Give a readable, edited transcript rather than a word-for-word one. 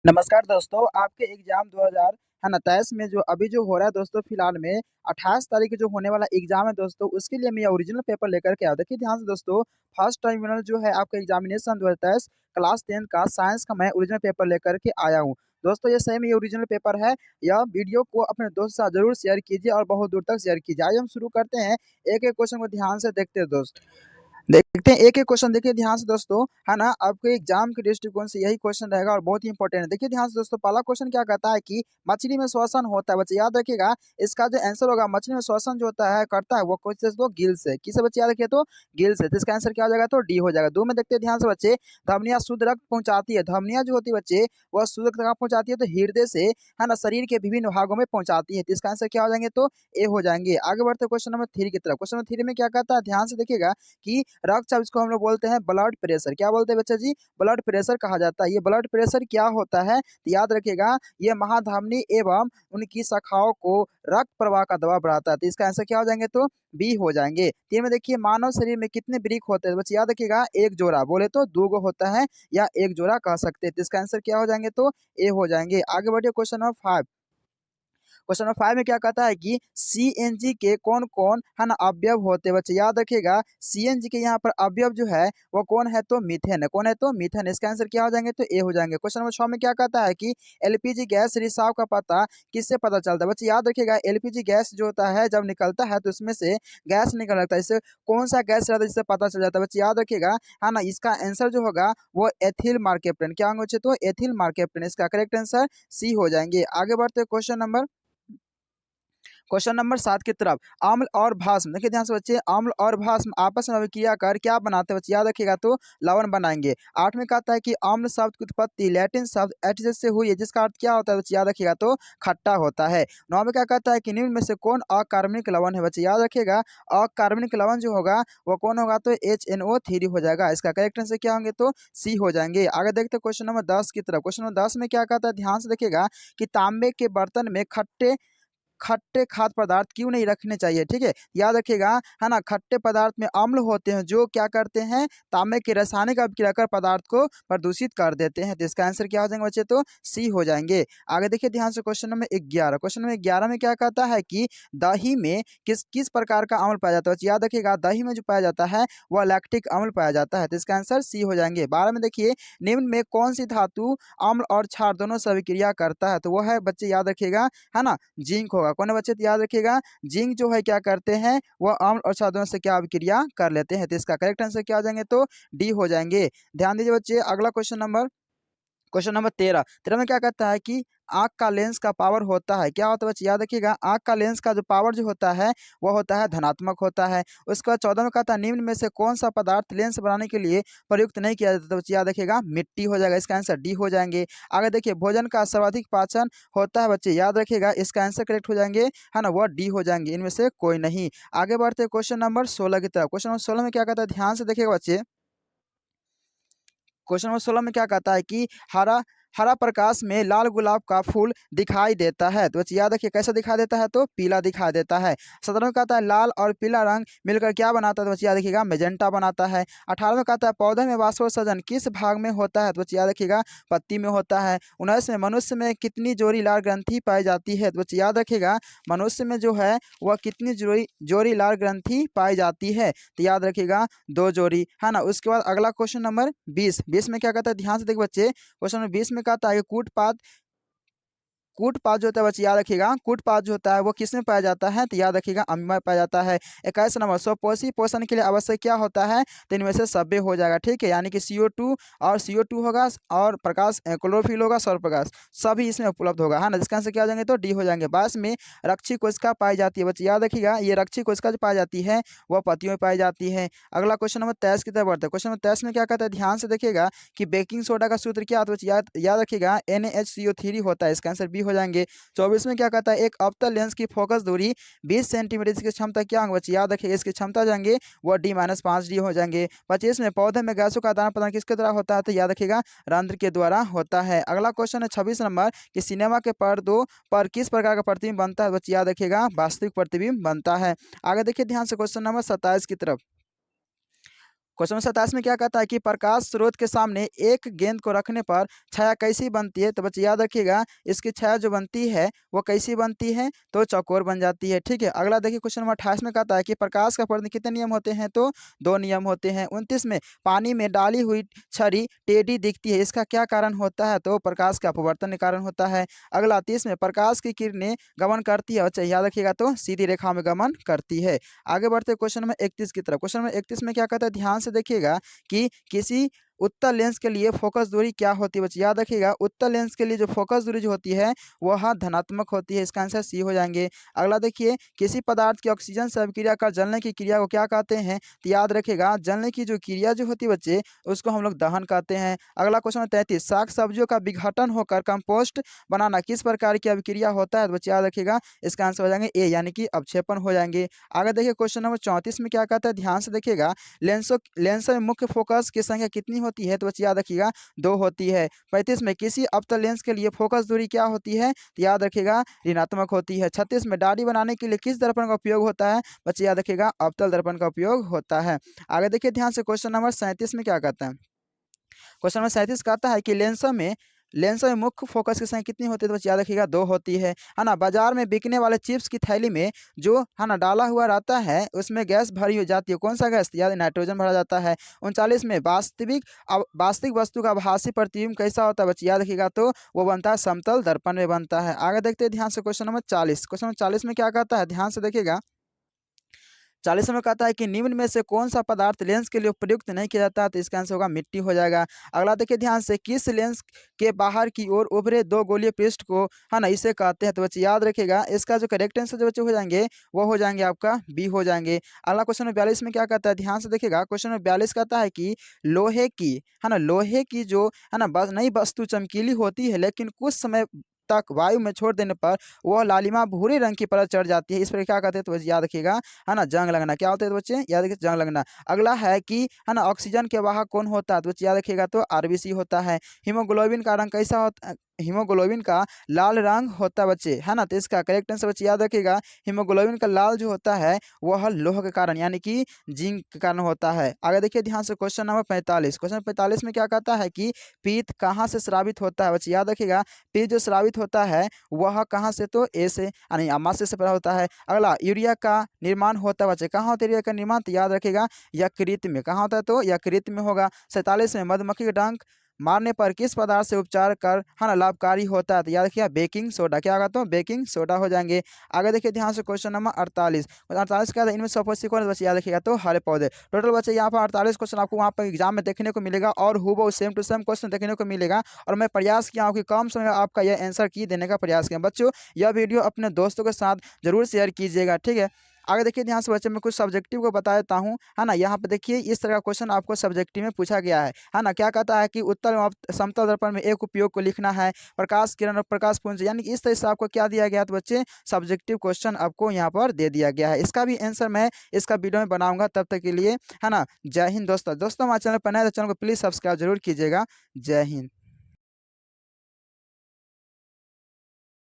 नमस्कार दोस्तों, आपके एग्ज़ाम 2000 है ना 23 में जो हो रहा है दोस्तों फ़िलहाल में 28 तारीख को जो होने वाला एग्ज़ाम है दोस्तों, उसके लिए मैं ये ओरिजिनल पेपर लेकर के आया हूँ। देखिए ध्यान से दोस्तों, फर्स्ट टर्मिनल जो है आपका एग्ज़ामिनेशन 2023 क्लास 10 का साइंस का मैं ओरिजिनल पेपर लेकर के आया हूँ। दोस्तों ये सही में ये ओरिजिनल पेपर है। यह वीडियो को अपने दोस्त के साथ ज़रूर शेयर कीजिए और बहुत दूर तक शेयर कीजिए। आइए हम शुरू करते हैं, एक-एक क्वेश्चन को ध्यान से देखते हैं दोस्त। देखते हैं एक-एक क्वेश्चन देखिए ध्यान से दोस्तों, है ना? आपके एग्ज़ाम के दृष्टिकोण से यही क्वेश्चन रहेगा और बहुत ही इंपॉर्टेंट है। देखिए ध्यान से दोस्तों, पहला क्वेश्चन क्या कहता है कि मछली में श्वसन होता है। बच्चे याद रखिएगा, इसका जो आंसर होगा मछली में श्वसन जो होता है करता है वो किससे तो गिल से। किससे बच्चे याद रखिए तो गिल से। तो इसका आंसर क्या हो जाएगा तो डी हो जाएगा। 2 में देखते हैं ध्यान से बच्चे, धमनियाँ शुद्ध रक्त पहुँचाती है। धमनियाँ जो होती है बच्चे, वह शुद्ध रक्त कहाँ पहुँचाती है तो हृदय से, है ना? शरीर के विभिन्न भागों में पहुँचाती है। तो इसका आंसर क्या हो जाएँगे तो ए हो जाएँगे। आगे बढ़ते हैं क्वेश्चन नंबर 3 की तरफ। क्वेश्चन नंबर 3 में क्या कहता है ध्यान से देखिएगा कि रक्तचाप जिसको हम लोग बोलते हैं ब्लड प्रेशर। क्या बोलते हैं बच्चा जी? ब्लड प्रेशर कहा जाता है। ये ब्लड प्रेशर क्या होता है? तो याद रखिएगा, ये महाधमनी एवं उनकी शाखाओं को रक्त प्रवाह का दबाव बढ़ाता है। तो इसका आंसर क्या हो जाएँगे तो बी हो जाएँगे। 3 में देखिए, मानव शरीर में कितने वृक्क होते हैं? बच्चे याद रखिएगा, 1 जोड़ा, बोले तो 2 गो होता है या 1 जोड़ा कह सकते हैं। तो इसका आंसर क्या हो जाएँगे तो ए हो जाएँगे। आगे बढ़िए क्वेश्चन नंबर 5। क्वेश्चन नंबर 5 में क्या कहता है कि सीएनजी के कौन-कौन, है ना, अवयव होते हैं? बच्चे याद रखिएगा, सीएनजी के यहाँ पर अवयव जो है वो कौन है तो मीथेन है। कौन है तो मीथेन। इसका आंसर क्या हो जाएँगे तो ए हो जाएँगे। क्वेश्चन नंबर 6 में क्या कहता है कि एलपीजी गैस रिसाव का पता किससे पता चलता है? बच्चे याद रखिएगा, एलपीजी गैस जो होता है जब निकलता है तो उसमें से गैस निकल आता है। इससे कौन-सा गैस रहता है जिससे पता चल जाता है? बच्चे याद रखिएगा, है ना, इसका आंसर जो होगा वो एथिल मार्केप्टन। क्या होंगे बच्चे तो एथिल मार्केप्टन। इसका करेक्ट आंसर सी हो जाएँगे। आगे बढ़ते हैं क्वेश्चन नंबर 7 की तरफ। अम्ल और भस्म, देखिए ध्यान से बच्चे, अम्ल और भस्म आपस में अभिक्रिया कर क्या बनाते हैं? बच्चे याद रखिएगा तो लवण बनाएंगे। 8 में कहता है कि अम्ल शब्द की उत्पत्ति लैटिन शब्द एटिस से हुई है, जिसका अर्थ क्या होता है? बच्चे याद रखिएगा तो खट्टा होता है। 9 में क्या कहता है कि निम्न में से कौन अकार्बनिक लवण है? बच्चे याद रखिएगा, अकार्बनिक लवण जो होगा वो कौन होगा तो HNO3 हो जाएगा। इसका करेक्ट आंसर क्या होंगे तो सी हो जाएंगे। आगे देखते हैं क्वेश्चन नंबर 10 की तरफ। क्वेश्चन नंबर 10 में क्या कहता है ध्यान से देखिएगा कि तांबे के बर्तन में खट्टे खट्टे खाद्य पदार्थ क्यों नहीं रखने चाहिए, ठीक है? याद रखिएगा, है ना, खट्टे पदार्थ में अम्ल होते हैं जो क्या करते हैं, तांबे की रासायनिक अभिक्रिया कर पदार्थ को प्रदूषित कर देते हैं। तो इसका आंसर क्या हो जाएंगे बच्चे तो सी हो जाएंगे। आगे देखिए ध्यान से, क्वेश्चन नंबर 11। क्वेश्चन नंबर 11 में क्या कहता है कि दही में किस किस प्रकार का अम्ल पाया जाता है? बच्चे याद रखिएगा, दही में जो पाया जाता है वह लैक्टिक अम्ल पाया जाता है। तो इसका आंसर सी हो जाएंगे। 12 में देखिए, निम्न में कौन सी धातु अम्ल और क्षार दोनों से अभिक्रिया करता है? तो वो है बच्चे याद रखिएगा, है ना, जिंक होगा। कौन है बच्चे तो याद रखिएगा, जिंक जो है क्या करते हैं, वह अम्ल और क्षार दोनों से क्या अभिक्रिया कर लेते हैं। तो इसका करेक्ट आंसर क्या हो जाएंगे तो डी हो जाएंगे। ध्यान दीजिए बच्चे, अगला क्वेश्चन नंबर 13 में क्या कहता है कि आँख का लेंस का पावर होता है, क्या होता है बच्चे याद रखिएगा, आँख का लेंस का जो पावर जो होता है वो होता है धनात्मक होता है। उसके बाद 14 में कहता है निम्न में से कौन सा पदार्थ लेंस बनाने के लिए प्रयुक्त नहीं किया जाता? तो बच्चे याद रखिएगा, मिट्टी हो जाएगा। इसका आंसर डी हो जाएंगे। आगे देखिए, भोजन का सर्वाधिक पाचन होता है, बच्चे याद रखिएगा, इसका आंसर करेक्ट हो जाएंगे, है ना, वह डी हो जाएंगे, इनमें से कोई नहीं। आगे बढ़ते क्वेश्चन नंबर 16 की तरफ। क्वेश्चन नंबर 16 में क्या कहता है ध्यान से देखिएगा बच्चे, क्वेश्चन नंबर 16 में क्या कहता है कि हरा हरा प्रकाश में लाल गुलाब का फूल दिखाई देता है। तो बच्चे याद रखिए, कैसा दिखाई देता है तो पीला दिखाई देता है। 17 में कहता है लाल और पीला रंग मिलकर क्या बनाता है? तो बच्चे याद रखिएगा, मेजेंटा बनाता है। 18 में कहता है पौधे में वाष्पोत्सर्जन किस भाग में होता है? तो बच्चे याद रखिएगा, पत्ती में होता है। 19 में मनुष्य में कितनी जोड़ी लाल ग्रंथि पाई जाती है? तो बच्चे याद रखिएगा, मनुष्य में जो है वह कितनी जोड़ी जोड़ी लाल ग्रंथि पाई जाती है? तो याद रखिएगा 2 जोड़ी, है ना। उसके बाद अगला क्वेश्चन नंबर 20 में क्या कहता है ध्यान से देखिए बच्चे, क्वेश्चन नंबर 20 में कहता है कि कूटपाद जो होता है बच्चे याद रखिएगा, कूटपाद जो होता है वो किसमें पाया जाता है? तो याद रखिएगा, अमीबा में पाया जाता है। 21 नंबर, स्वपोषी पोषण के लिए आवश्यक क्या होता है? तो इनमें से सभ्य हो जाएगा, ठीक है, यानी कि CO2 और CO2 होगा और प्रकाश क्लोरोफिल होगा, सौर प्रकाश, सभी इसमें उपलब्ध होगा, है ना। जिसका आंसर क्या हो जाएंगे तो डी हो जाएंगे। 22 में रक्षी कोशिका पाई जाती है, बच्चे याद रखिएगा, ये रक्षी कोशिका जो पाई जाती है वह पत्तियों में पाई जाती है। अगला क्वेश्चन नंबर 23 की तरफ बढ़ते हैं। क्वेश्चन नंबर 23 में क्या कहता है ध्यान से देखिएगा कि बेकिंग सोडा का सूत्र क्या होता है? याद याद रखिएगा, NaHCO3 होता है। इसका आंसर बी हो जाएंगे। 24 में क्या कहता है एक अवतल लेंस की फोकस दूरी 20 सेंटीमीटर, इसकी क्षमता क्या होगी बच्चे याद रखिए, इसकी क्षमता जाएंगे वो D-5D हो जाएंगे। 25 में पौधे में गैसों का आदान प्रदान किसके द्वारा होता है? तो याद रखिएगा, रंध्र के द्वारा होता है। अगला क्वेश्चन है 26 नंबर कि सिनेमा के पर्दों पर किस प्रकार का प्रतिबिंब बनता है? बच्चे याद रखिएगा, वास्तविक प्रतिबिंब बनता है। आगे देखिए ध्यान से क्वेश्चन नंबर 27 की तरफ। क्वेश्चन 27 में क्या कहता है कि प्रकाश स्रोत के सामने एक गेंद को रखने पर छाया कैसी बनती है? तो बच्चे याद रखिएगा, इसकी छाया जो बनती है वो कैसी बनती है? तो चौकोर बन जाती है। ठीक है, अगला देखिए क्वेश्चन नंबर 28 में कहता है कि प्रकाश का अपवर्तन कितने नियम होते हैं? तो 2 नियम होते हैं। 29 में पानी में डाली हुई छड़ी टेढ़ी दिखती है, इसका क्या कारण होता है? तो प्रकाश का अपवर्तन के कारण होता है। अगला 30 में प्रकाश की किरणें गमन करती है, बच्चे याद रखिएगा, तो सीधी रेखा में गमन करती है। आगे बढ़ते क्वेश्चन नंबर 31 की तरफ। क्वेश्चन नंबर 31 में क्या कहता है? ध्यान से देखिएगा कि किसी उत्तल लेंस के लिए फोकस दूरी क्या होती है? बच्चे याद रखिएगा, उत्तल लेंस के लिए जो फोकस दूरी जो होती है वह धनात्मक होती है। इसका आंसर सी हो जाएंगे। अगला देखिए, किसी पदार्थ की ऑक्सीजन से अभिक्रिया कर जलने की क्रिया को क्या कहते हैं? तो याद रखिएगा, जलने की जो क्रिया जो होती है बच्चे, उसको हम लोग दहन कहते हैं। अगला क्वेश्चन नंबर 33, साग सब्जियों का विघटन होकर कंपोस्ट बनाना किस प्रकार की अभिक्रिया होता है? तो बच्चे याद रखिएगा, इसका आंसर हो जाएंगे ए, यानी कि अवक्षेपण हो जाएंगे। आगे देखिए क्वेश्चन नंबर 34 में क्या कहता है? ध्यान से देखिएगा, लेंसों में मुख्य फोकस की संख्या कितनी होती है? तो बच्चे याद रखिएगा, 2 होती है। 35 में किसी अवतल लेंस के लिए फोकस दूरी क्या होती है? तो याद रखिएगा, ऋणात्मक होती है। 36 में दाढ़ी बनाने के लिए किस दर्पण का उपयोग होता है? बच्चे याद रखिएगा, अवतल दर्पण का उपयोग होता है। आगे देखिए ध्यान से, क्वेश्चन नंबर 37 में क्या कहता है? क्वेश्चन नंबर 37 कहता है कि लेंसों में मुख्य फोकस की संख्या कितनी होती है? तो बच्चे याद रखिएगा, 2 होती है ना। बाजार में बिकने वाले चिप्स की थैली में जो है ना डाला हुआ रहता है, उसमें गैस भरी हो जाती है, कौन सा गैस? याद, नाइट्रोजन भरा जाता है। 39 में वास्तविक वस्तु का आभासी प्रतिबिंब कैसा होता है? बच्चे याद रखिएगा, तो वो बनता है समतल दर्पण में बनता है। आगे देखते हैं ध्यान से, क्वेश्चन नंबर 40। क्वेश्चन नंबर 40 में क्या कहता है? ध्यान से देखिएगा, 40 में कहता है कि निम्न में से कौन सा पदार्थ लेंस के लिए प्रयुक्त नहीं किया जाता है? तो इसका आंसर होगा मिट्टी हो जाएगा। अगला देखिए ध्यान से, किस लेंस के बाहर की ओर उभरे 2 गोलीय पृष्ठ को है ना इसे कहते हैं? तो बच्चे याद रखिएगा, इसका जो करेक्ट आंसर जो बच्चे हो जाएंगे वो हो जाएंगे आपका बी हो जाएंगे। अगला क्वेश्चन नंबर 42 में क्या कहता है? ध्यान से देखिएगा, क्वेश्चन नंबर 42 कहता है कि लोहे की जो है ना नई वस्तु चमकीली होती है, लेकिन कुछ समय तक वायु में छोड़ देने पर वह लालिमा भूरे रंग की परत चढ़ जाती है, इस पर क्या कहते हैं? तो बच्चे याद रखिएगा, है ना, जंग लगना। क्या होता है तो बच्चे याद रखिए, जंग लगना। अगला है कि है ना ऑक्सीजन के वाहक कौन होता है? तो बच्चे याद रखिएगा, तो आरबीसी होता है। हीमोग्लोबिन का रंग कैसा होता है? हीमोग्लोबिन का लाल रंग होता है बच्चे, है ना। तो इसका करेक्ट आंसर बच्चे याद रखिएगा, हीमोग्लोबिन का लाल जो होता है वह लोह के कारण यानी कि जिंक के कारण होता है। आगे देखिए ध्यान से, क्वेश्चन नंबर 45। क्वेश्चन 45 में क्या कहता है कि पीत कहाँ से स्रावित होता है? बच्चे याद रखिएगा, पीत जो स्रावित होता है वह कहाँ से? तो ए से यानी अमाशय से पैदा होता है। अगला, यूरिया का निर्माण होता है बच्चे, कहाँ होता है यूरिया का निर्माण? तो याद रखिएगा, यकृत में। कहाँ होता है? तो यकृत में होगा। 47 में मधुमक्खी का डंक मारने पर किस पदार्थ से उपचार कर है ना लाभकारी होता है? तो याद रखिए, बेकिंग सोडा। क्या होगा? तो बेकिंग सोडा हो जाएंगे। आगे देखिए ध्यान से, क्वेश्चन नंबर 48। 48 क्या था? इनमें सपोज कौन बच्चे याद रखिएगा, तो हरे पौधे। टोटल बच्चे यहाँ पर 48 क्वेश्चन आपको वहाँ पर एग्जाम में देखने को मिलेगा और हूबहू सेम टू सेम क्वेश्चन देखने को मिलेगा। और मैं प्रयास किया हूँ कि कम समय में आपका यह आंसर की देने का प्रयास किया। बच्चों, यह वीडियो अपने दोस्तों के साथ जरूर शेयर कीजिएगा, ठीक है। आगे देखिए ध्यान से बच्चे, मैं कुछ सब्जेक्टिव को बता देता हूँ, है ना। यहाँ पे देखिए इस तरह का क्वेश्चन आपको सब्जेक्टिव में पूछा गया है ना। क्या कहता है कि उत्तल एवं समतल दर्पण में एक उपयोग को लिखना है, प्रकाश किरण और प्रकाश पुंज, यानी कि इस तरह से आपको क्या दिया गया? तो बच्चे सब्जेक्टिव क्वेश्चन आपको यहाँ पर दे दिया गया है। इसका भी आंसर मैं इसका वीडियो में बनाऊंगा, तब तक के लिए है ना जय हिंद दोस्तों। हमारे चैनल पर नए तो चैनल को प्लीज सब्सक्राइब जरूर कीजिएगा। जय हिंद।